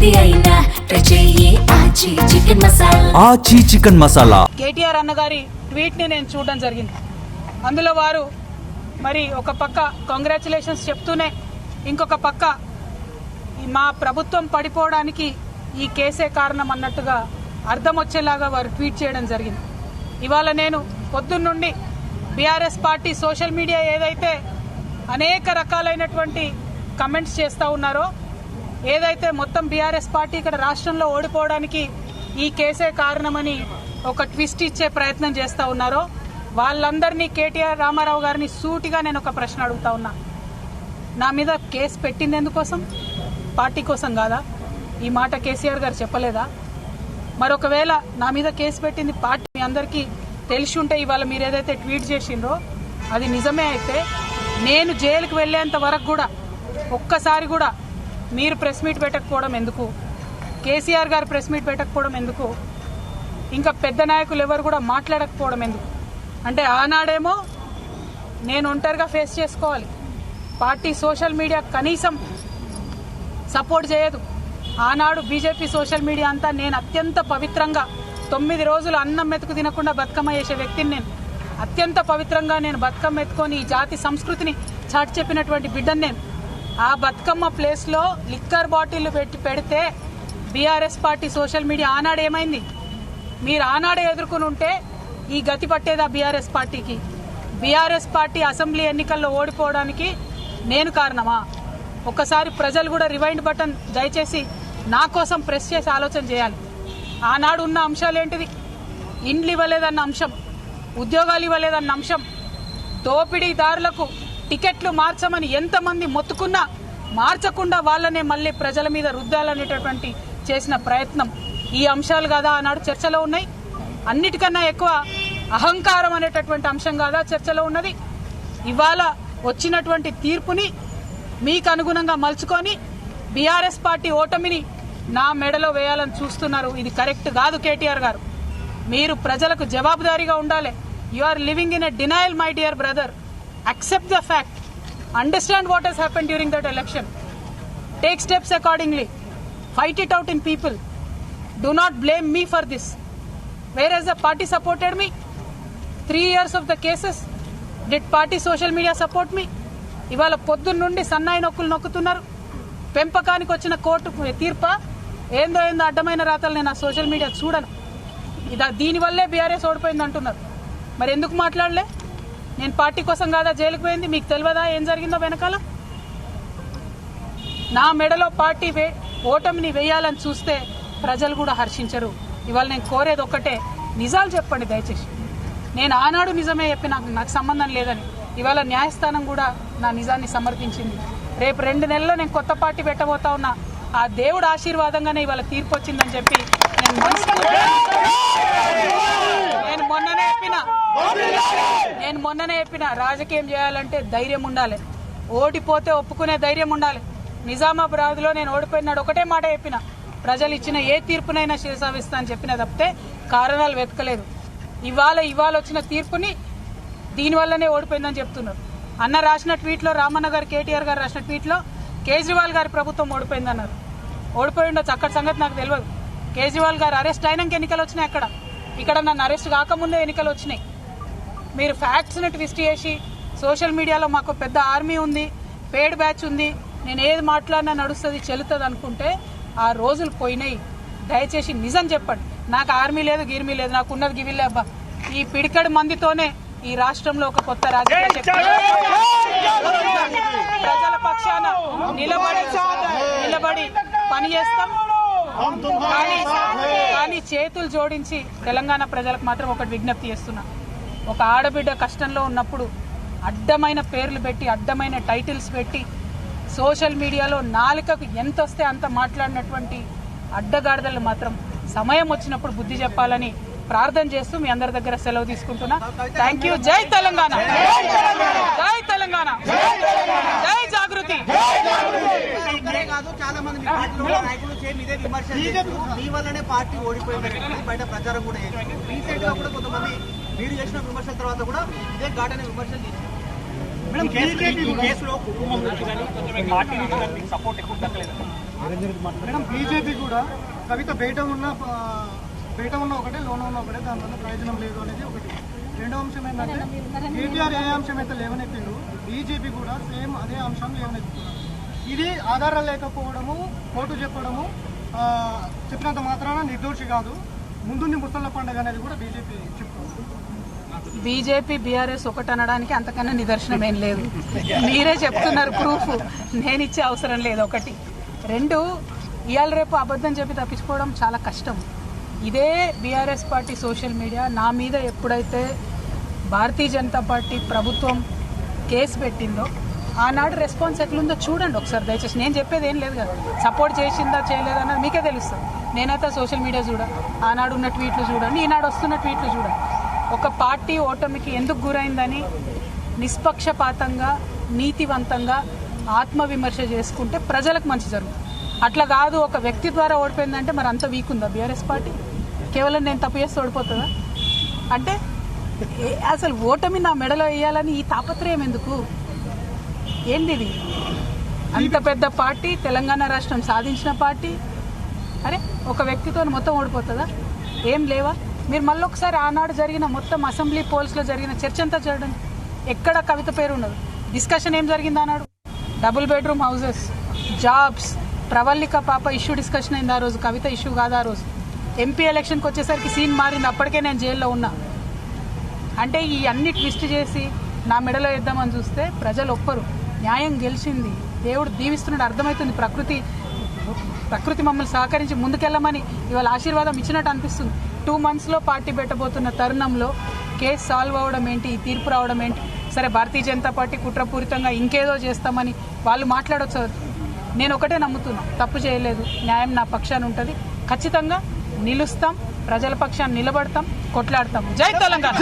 ఆచి చికెన్ మసాలా. కేటీఆర్ అన్నగారి ట్వీట్ ని నేను చూడడం జరిగింది. అందులో వారు మరి ఒక పక్క కంగ్రాచులేషన్స్ చెప్తూనే ఇంకొక పక్క మా ప్రభుత్వం పడిపోవడానికి ఈ కేసే కారణం అన్నట్టుగా అర్థం వచ్చేలాగా వారు ట్వీట్ చేయడం జరిగింది. ఇవాళ నేను పొద్దున్నుండి బీఆర్ఎస్ పార్టీ సోషల్ మీడియా ఏదైతే అనేక రకాలైనటువంటి కమెంట్స్ చేస్తూ ఉన్నారో, ఏదైతే మొత్తం బీఆర్ఎస్ పార్టీ ఇక్కడ రాష్ట్రంలో ఓడిపోవడానికి ఈ కేసే కారణమని ఒక ట్విస్ట్ ఇచ్చే ప్రయత్నం చేస్తూ ఉన్నారో, వాళ్ళందరినీ కేటీఆర్ రామారావు గారిని సూటిగా నేను ఒక ప్రశ్న అడుగుతా ఉన్నా. నా మీద కేసు పెట్టింది ఎందుకోసం? పార్టీ కోసం కాదా? ఈ మాట కేసీఆర్ గారు చెప్పలేదా? మరొకవేళ నా మీద కేసు పెట్టింది పార్టీ మీ అందరికీ తెలిసి ఉంటే ఇవాళ మీరు ఏదైతే ట్వీట్ చేసిండ్రో అది నిజమే అయితే నేను జైలుకి వెళ్లేంత వరకు కూడా ఒక్కసారి కూడా మీరు ప్రెస్ మీట్ పెట్టకపోవడం ఎందుకు? కేసీఆర్ గారు ప్రెస్ మీట్ పెట్టకపోవడం ఎందుకు? ఇంకా పెద్ద నాయకులు ఎవరు కూడా మాట్లాడకపోవడం ఎందుకు? అంటే ఆనాడేమో నేను ఒంటరిగా ఫేస్ చేసుకోవాలి, పార్టీ సోషల్ మీడియా కనీసం సపోర్ట్ చేయదు. ఆనాడు బీజేపీ సోషల్ మీడియా అంతా నేను అత్యంత పవిత్రంగా 9 రోజులు అన్నం మెతుకు తినకుండా బతుకమ్మ చేసే వ్యక్తిని నేను. అత్యంత పవిత్రంగా నేను బతుకమ్మ ఎత్తుకొని ఈ జాతి సంస్కృతిని చాటి చెప్పినటువంటి బిడ్డను నేను. ఆ బతుకమ్మ ప్లేస్లో లిక్కర్ బాటిల్ పెడితే బీఆర్ఎస్ పార్టీ సోషల్ మీడియా ఆనాడు ఏమైంది? మీరు ఆనాడే ఎదుర్కొని ఉంటే ఈ గతి పట్టేదా బీఆర్ఎస్ పార్టీకి? బీఆర్ఎస్ పార్టీ అసెంబ్లీ ఎన్నికల్లో ఓడిపోవడానికి నేను కారణమా? ఒక్కసారి ప్రజలు కూడా రివైండ్ బటన్ దయచేసి నా కోసం ప్రెస్ చేసి ఆలోచన చేయాలి. ఆనాడు ఉన్న అంశాలు ఏంటిది? ఇండ్లు ఇవ్వలేదన్న అంశం, ఉద్యోగాలు ఇవ్వలేదన్న అంశం, దోపిడీదారులకు టికెట్లు మార్చమని ఎంతమంది మొత్తుకున్నా మార్చకుండా వాళ్ళనే మళ్ళీ ప్రజల మీద రుద్దాలనేటటువంటి చేసిన ప్రయత్నం, ఈ అంశాలు కదా ఆనాడు చర్చలో ఉన్నాయి. అన్నిటికన్నా ఎక్కువ అహంకారం అనేటటువంటి అంశం కాదా చర్చలో ఉన్నది? ఇవాళ వచ్చినటువంటి తీర్పుని మీకు అనుగుణంగా మలుచుకొని బీఆర్ఎస్ పార్టీ ఓటమిని నా మెడలో వేయాలని చూస్తున్నారు. ఇది కరెక్ట్ కాదు. కేటీఆర్ గారు, మీరు ప్రజలకు జవాబుదారీగా ఉండాలి. You are living in a denial my dear brother. Accept the fact. Understand what has happened during that election. Take steps accordingly. Fight it out in people. Do not blame me for this. Whereas the party supported me, 3 years of the cases, did party social media support me? ఇవాళ పొద్దున్న నుండి సన్నాయి నొక్కులు నొక్కుతున్నారు. పెంపకానికి వచ్చిన court తీర్ప ఏందో అడ్డమైన రాతలు నేను ఆ సోషల్ మీడియా చూడను. దీనివల్లే బీఆర్ఎస్ ఓడిపోయింది అంటున్నారు. మరి ఎందుకు మాట్లాడలే? నేను పార్టీ కోసం కాదా జైలుకు పోయింది? మీకు తెలియదా ఏం జరిగిందో వెనకాల? నా మెడలో పార్టీ ఓటమిని వేయాలని చూస్తే ప్రజలు కూడా హర్షించరు. ఇవాళ నేను కోరేది ఒక్కటే, నిజాలు చెప్పండి దయచేసి. నేను ఆనాడు నిజమే చెప్పి నాకు సంబంధం లేదని ఇవాళ న్యాయస్థానం కూడా నా నిజాన్ని సమర్థించింది. రేపు 2 నెలల్లో నేను కొత్త పార్టీ పెట్టబోతా ఉన్నా. ఆ దేవుడు ఆశీర్వాదంగానే ఇవాళ తీర్పు వచ్చిందని చెప్పి నేను మొన్ననే చెప్పిన రాజకీయం చేయాలంటే ధైర్యం ఉండాలి, ఓడిపోతే ఒప్పుకునే ధైర్యం ఉండాలి. నిజామాబాద్ లో నేను ఓడిపోయినాడు ఒకటే మాట చెప్పిన, ప్రజలు ఇచ్చిన ఏ తీర్పునైనా శిరసావిస్తా అని చెప్పిన తప్పితే కారణాలు వెతకలేదు. ఇవాళ వచ్చిన తీర్పుని దీనివల్లనే ఓడిపోయిందని చెప్తున్నారు. అన్న రాసిన ట్వీట్లో, రామన్న గారు కేటీఆర్ గారు రాసిన ట్వీట్లో కేజ్రీవాల్ గారి ప్రభుత్వం ఓడిపోయిందన్నారు. ఓడిపోయి ఉండొచ్చు, అక్కడ సంగతి నాకు తెలియదు. కేజ్రీవాల్ గారు అరెస్ట్ అయినాక ఎన్నికలు వచ్చినాయి. ఇక్కడ నన్ను అరెస్ట్ కాకముందే ఎన్నికలు వచ్చినాయి. మీరు ఫ్యాక్ట్స్ని ట్విస్ట్ చేసి సోషల్ మీడియాలో మాకు పెద్ద ఆర్మీ ఉంది, పేడ్ బ్యాచ్ ఉంది, నేను ఏది మాట్లాడినా నడుస్తుంది చెల్లుతుంది అనుకుంటే ఆ రోజులు పోయినాయి. దయచేసి నిజం చెప్పండి. నాకు ఆర్మీ లేదు, గిర్మీ లేదు, నాకు ఉన్నది గివిలే అబ్బా. ఈ పిడికడి మందితోనే ఈ రాష్ట్రంలో ఒక కొత్త రాజకీయ ప్రజల పక్షాన నిలబడి పని చేస్తాం. కానీ చేతులు జోడించి తెలంగాణ ప్రజలకు మాత్రం ఒకటి విజ్ఞప్తి చేస్తున్నా. ఒక ఆడబిడ్డ కష్టంలో ఉన్నప్పుడు అడ్డమైన పేర్లు పెట్టి, అడ్డమైన టైటిల్స్ పెట్టి, సోషల్ మీడియాలో నాలుకకు ఎంత వస్తే అంత మాట్లాడినటువంటి అడ్డగాడిదలు మాత్రం సమయం వచ్చినప్పుడు బుద్ధి చెప్పాలని ప్రార్థన చేస్తూ మీ అందరి దగ్గర సెలవు తీసుకుంటున్నా. Thank you. జై తెలంగాణ, జై తెలంగాణ, జై జాగృతి. చాలా మంది నాయకులు ఇదే విమర్శలు మీ వల్లనే పార్టీ ఓడిపోయింది బయట ప్రచారం కూడా రీసెంట్ గా కూడా కొంతమంది మీరు చేసిన విమర్శల తర్వాత కూడా ఇదే ఘాటైన విమర్శలు చేశారు. కేసులో కుటుంబం నుంచి కానీ కొంచెం పార్టీ నుంచి కానీ సపోర్ట్ ఎక్కువ దక్కలేదు. మేడం బీజేపీ కూడా కవిత బయట ఉన్న ఒకటే లోన ఉన్న ఒకటే దానివల్ల ప్రయోజనం లేదు అనేది ఒకటి. రెండో అంశం ఏంటంటే కేటీఆర్ ఏ అంశం అయితే లేవనెత్తిండు బీజేపీ కూడా సేమ్ అదే అంశం లేవనెత్తుతున్నారు. ఇది ఆధారాలు లేకపోవడము, కోర్టు చెప్పడము, చెప్పినంత మాత్రాన నిర్దోషి కాదు, ముందుంది ముసళ్ళ పండుగ అనేది కూడా బీజేపీ చెప్తుంది. బీజేపీ బీఆర్ఎస్ ఒకటి అనడానికి అంతకన్నా నిదర్శనం ఏం లేదు. మీరే చెప్తున్నారు ప్రూఫ్, నేను ఇచ్చే అవసరం లేదు. ఒకటి. రెండు, ఇవాళ రేపు అబద్ధం చెప్పి తప్పించుకోవడం చాలా కష్టం. ఇదే బీఆర్ఎస్ పార్టీ సోషల్ మీడియా నా మీద ఎప్పుడైతే భారతీయ జనతా పార్టీ ప్రభుత్వం కేసు పెట్టిందో ఆనాడు రెస్పాన్స్ ఎట్లుందో చూడండి ఒకసారి దయచేసి. నేను చెప్పేది ఏం లేదు కదా, సపోర్ట్ చేసిందా చేయలేదా అన్నది మీకే తెలుస్తుంది. నేనైతే సోషల్ మీడియా చూడండి, ఆనాడు ఉన్న ట్వీట్లు చూడండి, ఈనాడు వస్తున్న ట్వీట్లు చూడండి. ఒక పార్టీ ఓటమికి ఎందుకు గురైందని నిష్పక్షపాతంగా నీతివంతంగా ఆత్మవిమర్శ చేసుకుంటే ప్రజలకు మంచి జరుగుతుంది. అట్లా కాదు ఒక వ్యక్తి ద్వారా ఓడిపోయిందంటే మరి అంత వీక్ ఉందా బీఆర్ఎస్ పార్టీ? కేవలం నేను తప్పు చేస్తే ఓడిపోతుందా? అంటే అసలు ఓటమి నా మెడలో వేయాలని ఈ తాపత్రయం ఎందుకు? ఏంది ఇది? అంత పెద్ద పార్టీ, తెలంగాణ రాష్ట్రం సాధించిన పార్టీ, అరే ఒక వ్యక్తితో మొత్తం ఓడిపోతుందా? ఏం లేవా? మీరు మళ్ళీ ఒకసారి ఆనాడు జరిగిన మొత్తం అసెంబ్లీ పోల్స్లో జరిగిన చర్చ అంతా చూడండి. ఎక్కడ కవిత పేరు ఉన్నది? డిస్కషన్ ఏం జరిగింది ఆనాడు? Double bedroom houses, jobs, Pravallika పాప ఇష్యూ డిస్కషన్ అయింది ఆ రోజు. కవిత ఇష్యూ కాదు ఆ రోజు. ఎంపీ ఎలక్షన్కి వచ్చేసరికి సీన్ మారింది. అప్పటికే నేను జైల్లో ఉన్నా. అంటే ఈ అన్ని ట్విస్ట్ చేసి నా మెడలో వేద్దామని చూస్తే ప్రజలు ఒప్పరు. న్యాయం గెలిచింది, దేవుడు దీవిస్తున్నాడు, అర్థమవుతుంది. ప్రకృతి మమ్మల్ని సహకరించి ముందుకెళ్ళమని ఇవాళ ఆశీర్వాదం ఇచ్చినట్టు అనిపిస్తుంది. 2 monthsలో పార్టీ పెట్టబోతున్న తరుణంలో కేసు సాల్వ్ అవ్వడం ఏంటి, ఈ తీర్పు రావడం ఏంటి? సరే భారతీయ జనతా పార్టీ కుట్రపూరితంగా ఇంకేదో చేస్తామని వాళ్ళు మాట్లాడొచ్చు. నేను ఒకటే నమ్ముతున్నా, తప్పు చేయలేదు, న్యాయం నా పక్షాన ఉంటుంది, ఖచ్చితంగా నిలుస్తాం, ప్రజల పక్షాన్ని నిలబడతాం, కొట్లాడతాం. జై తెలంగాణ.